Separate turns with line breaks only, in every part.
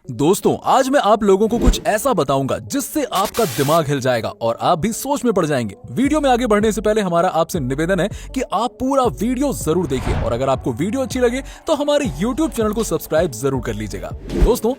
दोस्तों आज मैं आप लोगों को कुछ ऐसा बताऊंगा जिससे आपका दिमाग हिल जाएगा और आप भी सोच में पड़ जाएंगे। वीडियो में आगे बढ़ने से पहले हमारा आपसे निवेदन है कि आप पूरा वीडियो जरूर देखिए और अगर आपको वीडियो अच्छी लगे तो हमारे YouTube चैनल को सब्सक्राइब जरूर कर लीजिएगा। दोस्तों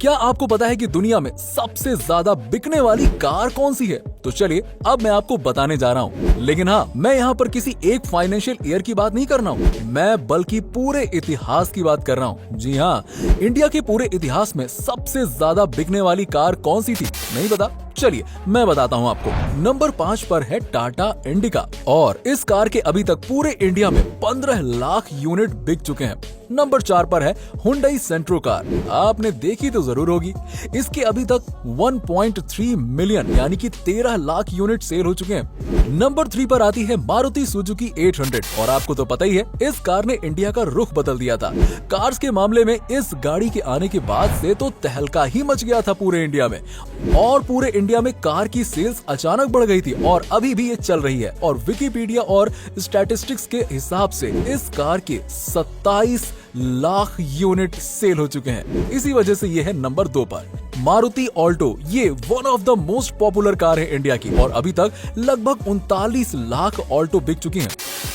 क्या आपको पता है कि दुनिया में सबसे ज्यादा बिकने वाली कार कौन सी है? तो चलिए अब मैं आपको बताने जा रहा हूँ। लेकिन हाँ, मैं यहाँ पर किसी एक फाइनेंशियल ईयर की बात नहीं कर रहा हूँ, मैं बल्कि पूरे इतिहास की बात कर रहा हूँ। जी हाँ, इंडिया के पूरे इतिहास में सबसे ज्यादा बिकने वाली कार कौन सी थी? नहीं पता? चलिए मैं बताता हूँ आपको। नंबर 5 पर है टाटा इंडिका और इस कार के अभी तक पूरे इंडिया में 15 लाख यूनिट बिक चुके हैं। नंबर 4 पर है हुंडई सेंट्रो कार, आपने देखी तो जरूर होगी। इसके अभी तक 1.3 मिलियन यानी कि 13 लाख यूनिट सेल हो चुके हैं। नंबर 3 पर आती है मारुति सुजुकी 800 और आपको तो पता ही है इस कार ने इंडिया का रुख बदल दिया था। कार्स के मामले में इस गाड़ी के आने के बाद से तो तहलका ही मच गया था पूरे इंडिया में और पूरे इंडिया में कार की सेल्स अचानक बढ़ गई थी और अभी भी ये चल रही है। और विकिपीडिया और स्टैटिस्टिक्स के हिसाब से इस कार के 27 लाख यूनिट सेल हो चुके हैं। इसी वजह से ये है नंबर 2 पर। मारुति ऑल्टो ये one of the most popular car है इंडिया की और अभी तक लगभग 39 लाख ऑल्टो बिक चुकी हैं।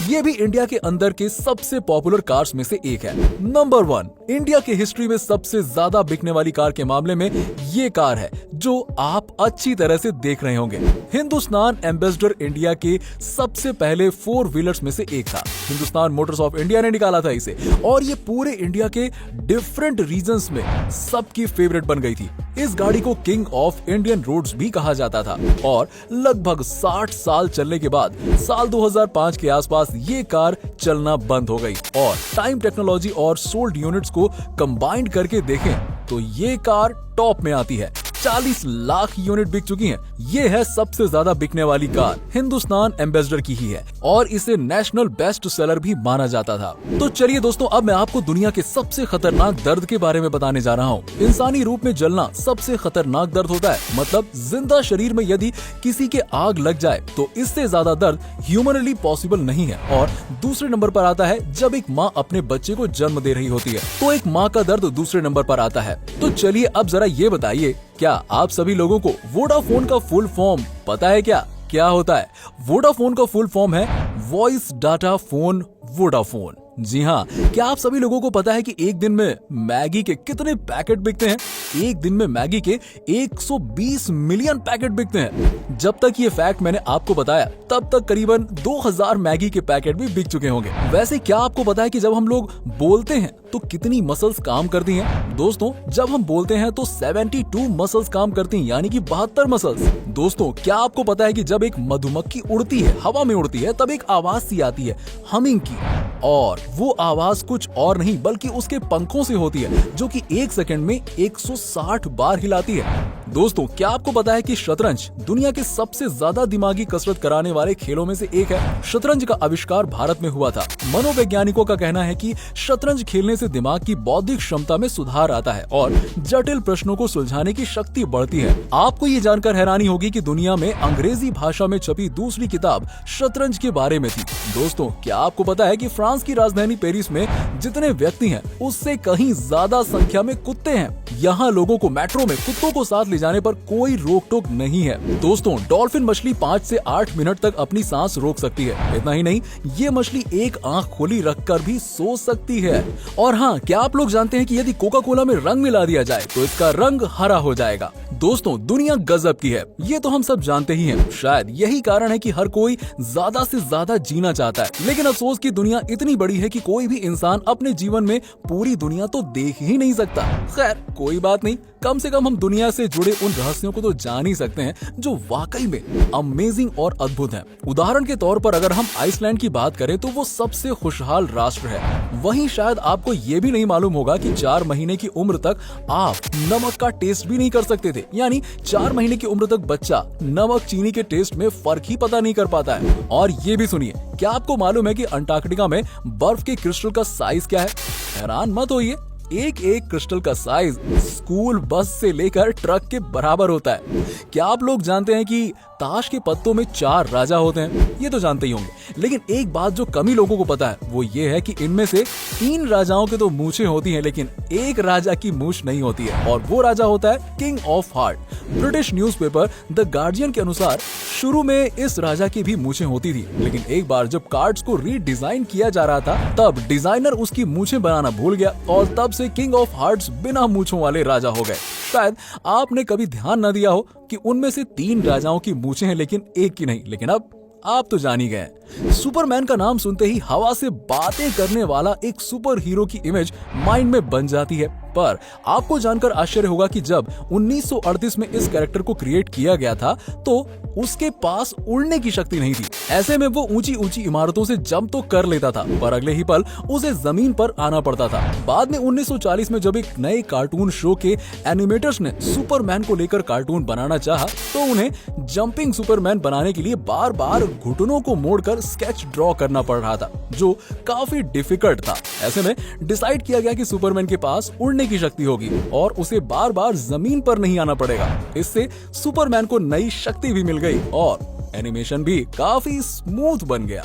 ये भी इंडिया के अंदर के सबसे पॉपुलर कार्स में से एक है। नंबर 1 इंडिया की हिस्ट्री में सबसे ज्यादा बिकने वाली कार के मामले में ये कार है जो आप अच्छी तरह से देख रहे होंगे। हिंदुस्तान एम्बेसडर इंडिया के सबसे पहले 4 व्हीलर्स में से एक था। हिंदुस्तान मोटर्स ऑफ इंडिया ने निकाला था इसे और ये पूरे इंडिया के डिफरेंट रीजन्स में सबकी फेवरेट बन गई थी। इस गाड़ी को किंग ऑफ इंडियन रोड्स भी कहा जाता था और लगभग 60 साल चलने के बाद साल 2005 के आसपास ये कार चलना बंद हो गई और टाइम टेक्नोलॉजी और सोल्ड यूनिट्स को कंबाइंड करके देखें तो ये कार टॉप में आती है। 40 लाख यूनिट बिक चुकी हैं। ये है सबसे ज्यादा बिकने वाली कार, हिंदुस्तान एम्बेसडर की ही है और इसे नेशनल बेस्ट सेलर भी माना जाता था। तो चलिए दोस्तों अब मैं आपको दुनिया के सबसे खतरनाक दर्द के बारे में बताने जा रहा हूँ। इंसानी रूप में जलना सबसे खतरनाक दर्द होता है, मतलब जिंदा शरीर में यदि किसी के आग लग जाए तो इससे ज्यादा दर्द ह्यूमनली पॉसिबल नहीं है। और दूसरे नंबर पर आता है जब एक माँ अपने बच्चे को जन्म दे रही होती है तो एक माँ का दर्द दूसरे नंबर पर आता है। तो चलिए अब जरा ये बताइए, क्या आप सभी लोगों को वोडाफोन का फुल फॉर्म पता है? क्या होता है? वोडाफोन का फुल फॉर्म है वॉइस डाटा फोन वोडाफोन। जी हाँ, क्या आप सभी लोगों को पता है कि एक दिन में मैगी के कितने पैकेट बिकते हैं? एक दिन में मैगी के 120 मिलियन पैकेट बिकते हैं। जब तक ये फैक्ट मैंने आपको बताया तब तक करीबन 2000 मैगी के पैकेट भी बिक चुके होंगे। वैसे क्या आपको पता है कि जब हम लोग बोलते हैं तो कितनी मसल्स काम करती हैं? दोस्तों जब हम बोलते हैं तो 72 मसल्स काम करती हैं, यानी कि 72 मसल्स। दोस्तों क्या आपको पता है कि जब एक मधुमक्खी उड़ती है, हवा में उड़ती है, तब एक आवाज सी आती है हमिंग की, और वो आवाज कुछ और नहीं बल्कि उसके पंखों से होती है जो कि 1 सेकंड में 160 बार हिलाती है। दोस्तों क्या आपको पता है कि शतरंज दुनिया के सबसे ज्यादा दिमागी कसरत कराने वाले खेलों में से एक है? शतरंज का आविष्कार भारत में हुआ था। मनोवैज्ञानिकों का कहना है कि शतरंज खेलने से दिमाग की बौद्धिक क्षमता में सुधार आता है और जटिल प्रश्नों को सुलझाने की शक्ति बढ़ती है। आपको ये जानकर हैरानी होगी कि दुनिया में अंग्रेजी भाषा में छपी दूसरी किताब शतरंज के बारे में थी। दोस्तों क्या आपको पता है कि फ्रांस की राजधानी पेरिस में जितने व्यक्ति हैं उससे कहीं ज्यादा संख्या में कुत्ते हैं। यहाँ लोगों को मेट्रो में कुत्तों को साथ ले जाने पर कोई रोक टोक नहीं है। दोस्तों डॉल्फिन मछली 5 से 8 मिनट तक अपनी सांस रोक सकती है। इतना ही नहीं, ये मछली एक आंख खोली रखकर भी सो सकती है। और हाँ, क्या आप लोग जानते हैं कि यदि कोका कोला में रंग मिला दिया जाए तो इसका रंग हरा हो जाएगा? दोस्तों दुनिया गजब की है, ये तो हम सब जानते ही हैं। शायद यही कारण है कि हर कोई ज्यादा से ज्यादा जीना चाहता है, लेकिन अफसोस की दुनिया इतनी बड़ी है कि कोई भी इंसान अपने जीवन में पूरी दुनिया तो देख ही नहीं सकता। खैर कोई बात नहीं, कम से कम हम दुनिया से जुड़े उन रहस्यों को तो जान ही सकते हैं जो वाकई में अमेजिंग और अद्भुत हैं। उदाहरण के तौर पर अगर हम आइसलैंड की बात करें तो वो सबसे खुशहाल राष्ट्र है। वहीं शायद आपको ये भी नहीं मालूम होगा कि 4 महीने की उम्र तक आप नमक का टेस्ट भी नहीं कर सकते थे, यानी 4 महीने की उम्र तक बच्चा नमक चीनी के टेस्ट में फर्क ही पता नहीं कर पाता है। और ये भी सुनिए, क्या आपको मालूम है कि अंटार्कटिका में बर्फ के क्रिस्टल का साइज क्या है? हैरान मत होइए, एक क्रिस्टल का साइज स्कूल बस से लेकर ट्रक के बराबर होता है। क्या आप लोग जानते हैं कि ताश के पत्तों में 4 राजा होते हैं, ये तो जानते ही होंगे। लेकिन एक बात जो कम ही लोगों को पता है वो ये है कि इनमें से 3 राजाओं के तो मूछें होती हैं, लेकिन एक राजा की मूछ नहीं होती है, और वो राजा होता है king of heart. British newspaper the guardian के अनुसार शुरू में इस राजा की भी मूछें होती थी, लेकिन एक बार जब कार्ड्स को रीडिजाइन किया जा रहा था तब डिजाइनर उसकी मूछें बनाना भूल गया, और तब से किंग ऑफ हार्ट्स बिना मूछों वाले राजा हो गए। शायद आपने कभी ध्यान न दिया हो कि उनमें से 3 राजाओं की मूछें हैं लेकिन एक की नहीं, लेकिन अब आप तो जान ही गए। सुपरमैन का नाम सुनते ही हवा से बातें करने वाला एक सुपर हीरो की इमेज माइंड में बन जाती है, पर आपको जानकर आश्चर्य होगा कि जब 1938 में इस कैरेक्टर को क्रिएट किया गया था तो उसके पास उड़ने की शक्ति नहीं थी। ऐसे में वो ऊंची ऊंची इमारतों से जंप तो कर लेता था, पर अगले ही पल उसे जमीन पर आना पड़ता था। बाद में 1940 में जब एक नए कार्टून शो के एनिमेटर्स ने सुपरमैन को लेकर कार्टून बनाना चाहा तो उन्हें जंपिंग सुपरमैन बनाने के लिए बार बार घुटनों को मोड़कर स्केच ड्रॉ करना पड़ रहा था, जो काफी डिफिकल्ट था। ऐसे में डिसाइड किया गया कि सुपरमैन के पास उड़ने की शक्ति होगी और उसे बार बार जमीन पर नहीं आना पड़ेगा। इससे सुपरमैन को नई शक्ति भी मिल गई और एनिमेशन भी काफी स्मूथ बन गया।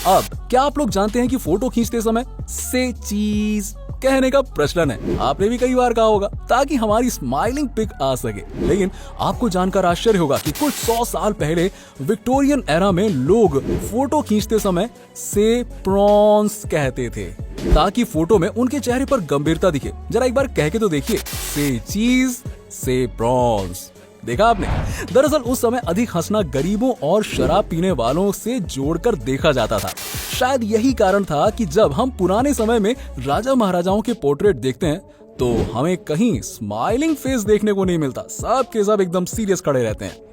अब क्या आप लोग जानते हैं कि फोटो खींचते समय से चीज कहने का प्रचलन है? आपने भी कई बार कहा होगा ताकि हमारी स्माइलिंग पिक आ सके। लेकिन आपको जानकर आश्चर्य होगा कि कुछ 100 साल पहले विक्टोरियन एरा में लोग फोटो खींचते समय से प्रॉन्स कहते थे ताकि फोटो में उनके चेहरे पर गंभीरता दिखे। जरा एक बार कह के तो देखिए, से चीज से प्रॉन्स। देखा आपने? दरअसल उस समय अधिक हंसना गरीबों और शराब पीने वालों से जोड़कर देखा जाता था। शायद यही कारण था कि जब हम पुराने समय में राजा महाराजाओं के पोर्ट्रेट देखते हैं तो हमें कहीं स्माइलिंग फेस देखने को नहीं मिलता, सब के सब एकदम सीरियस खड़े रहते हैं।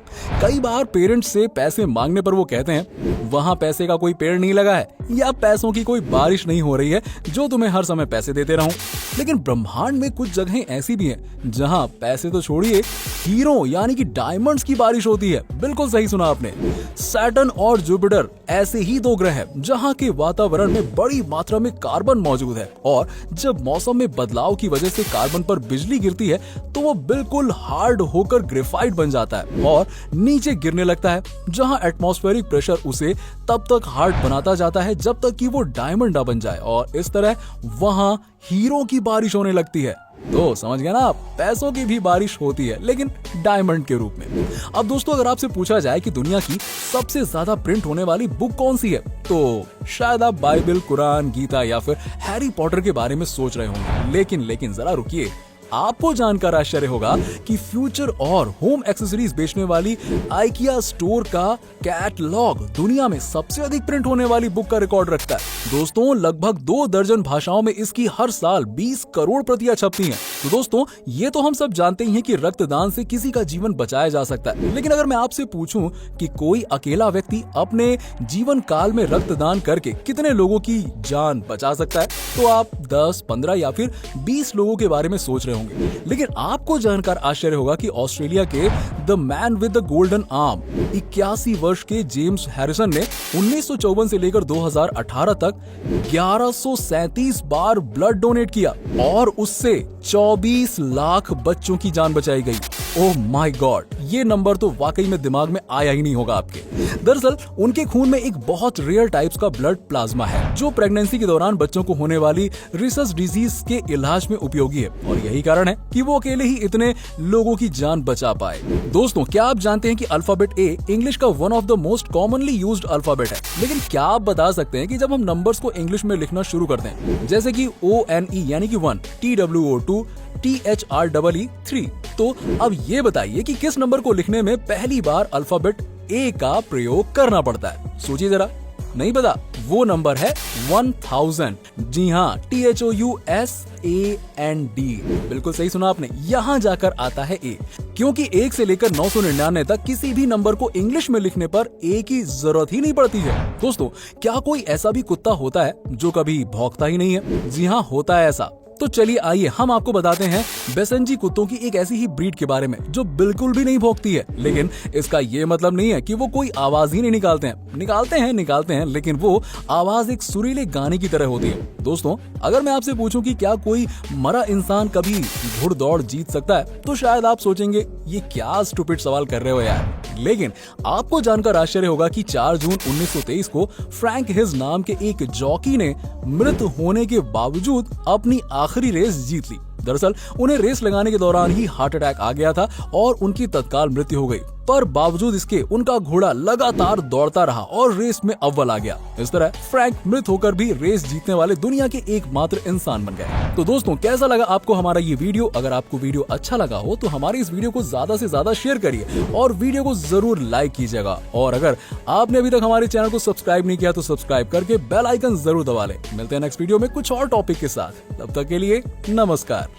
कई बार पेरेंट्स से पैसे मांगने पर वो कहते हैं वहाँ पैसे का कोई पेड़ नहीं लगा है या पैसों की कोई बारिश नहीं हो रही है जो तुम्हें हर समय पैसे देते रहूं। लेकिन ब्रह्मांड में कुछ जगहें ऐसी भी हैं जहां पैसे तो छोड़िए, हीरो यानी कि डायमंड्स की बारिश होती है। बिल्कुल सही सुना आपने। सैटर्न और जुपिटर ऐसे ही 2 ग्रह हैं जहां के वातावरण में बड़ी मात्रा में कार्बन मौजूद है, और जब मौसम में बदलाव की वजह से कार्बन पर बिजली गिरती है तो वो बिल्कुल हार्ड होकर ग्रेफाइट बन जाता है और नीचे गिरने लगता है, जहां एटमॉस्फेरिक प्रेशर उसे तब तक हार्ड बनाता जाता है जब तक कि वो डायमंड ना बन जाए, और इस तरह वहां हीरो की बारिश होने लगती है। तो समझ गया ना, पैसों की भी बारिश होती है लेकिन डायमंड के रूप में। अब दोस्तों, अगर आपसे पूछा जाए कि दुनिया की सबसे ज्यादा प्रिंट होने वाली बुक कौन सी है तो शायद आप बाइबल, कुरान, गीता या फिर हैरी पॉटर के बारे में सोच रहे होंगे। लेकिन जरा रुकिए, आपको जानकर आश्चर्य होगा कि फ्यूचर और होम एक्सेसरीज बेचने वाली आइकिया स्टोर का कैटलॉग दुनिया में सबसे अधिक प्रिंट होने वाली बुक का रिकॉर्ड रखता है। दोस्तों, लगभग 2 दर्जन भाषाओं में इसकी हर साल 20 करोड़ प्रतियां छपती हैं। तो दोस्तों, ये तो हम सब जानते ही हैं कि रक्तदान से किसी का जीवन बचाया जा सकता है, लेकिन अगर मैं आपसे पूछूं कि कोई अकेला व्यक्ति अपने जीवन काल में रक्तदान करके कितने लोगों की जान बचा सकता है, तो आप 10, 15 या फिर 20 लोगों के बारे में सोच रहे होंगे। लेकिन आपको जानकर आश्चर्य होगा कि ऑस्ट्रेलिया के the man with the golden arm 81 वर्ष के जेम्स हैरिसन ने 1954 से लेकर 2018 तक 1137 बार ब्लड डोनेट किया और उससे 24 लाख बच्चों की जान बचाई गई। ओह माय गॉड, ये नंबर तो वाकई में दिमाग में आया ही नहीं होगा आपके। दरअसल उनके खून में एक बहुत रेयर टाइप्स का ब्लड प्लाज्मा है जो प्रेगनेंसी के दौरान बच्चों को होने वाली रिसस डिजीज के इलाज में उपयोगी है, और यही कारण है कि वो अकेले ही इतने लोगों की जान बचा पाए। दोस्तों, क्या आप जानते हैं कि अल्फाबेट ए इंग्लिश का one of the most commonly used alphabet है? लेकिन क्या आप बता सकते हैं कि जब हम नंबर्स को इंग्लिश में लिखना शुरू करते हैं, जैसे कि ONE यानी कि 1, TWO 2, THREE 3, तो अब ये बताइए कि किस नंबर को लिखने में पहली बार अल्फाबेट ए का प्रयोग करना पड़ता है? सोचिए जरा। नहीं पता? वो नंबर है 1000। जी हाँ, THOUSAND। बिल्कुल सही सुना आपने, यहाँ जाकर आता है ए, क्योंकि 1 से लेकर 999 तक किसी भी नंबर को इंग्लिश में लिखने पर ए की जरूरत ही नहीं पड़ती है। दोस्तों, क्या कोई ऐसा भी कुत्ता होता है जो कभी भौंकता ही नहीं है? जी हाँ, होता है ऐसा। तो चलिए आइए हम आपको बताते हैं बेसेंजी कुत्तों की एक ऐसी ही ब्रीड के बारे में जो बिल्कुल भी नहीं भौंकती है। लेकिन इसका ये मतलब नहीं है कि वो कोई आवाज ही नहीं निकालते हैं। निकालते हैं लेकिन वो आवाज एक सुरीले गाने की तरह होती है। दोस्तों, अगर मैं आपसे पूछूं कि क्या कोई मरा इंसान कभी घुड़दौड़ जीत सकता है, तो शायद आप सोचेंगे ये क्या स्टूपिड सवाल कर रहे हो यार। लेकिन आपको जानकर आश्चर्य होगा कि 4 जून 1923 को फ्रैंक हिज नाम के एक जॉकी ने मृत होने के बावजूद अपनी आखिरी रेस जीत ली। दरअसल उन्हें रेस लगाने के दौरान ही हार्ट अटैक आ गया था और उनकी तत्काल मृत्यु हो गई, पर बावजूद इसके उनका घोड़ा लगातार दौड़ता रहा और रेस में अव्वल आ गया। इस तरह फ्रैंक मृत होकर भी रेस जीतने वाले दुनिया के एकमात्र इंसान बन गए। तो दोस्तों, कैसा लगा आपको हमारा ये वीडियो? अगर आपको वीडियो अच्छा लगा हो तो हमारे इस वीडियो को ज्यादा से ज्यादा शेयर करिए और वीडियो को जरूर लाइक कीजिएगा। और अगर आपने अभी तक हमारे चैनल को सब्सक्राइब नहीं किया तो सब्सक्राइब करके बेल आइकन जरूर दबा लें। मिलते हैं नेक्स्ट वीडियो में कुछ और टॉपिक के साथ। तब तक के लिए नमस्कार।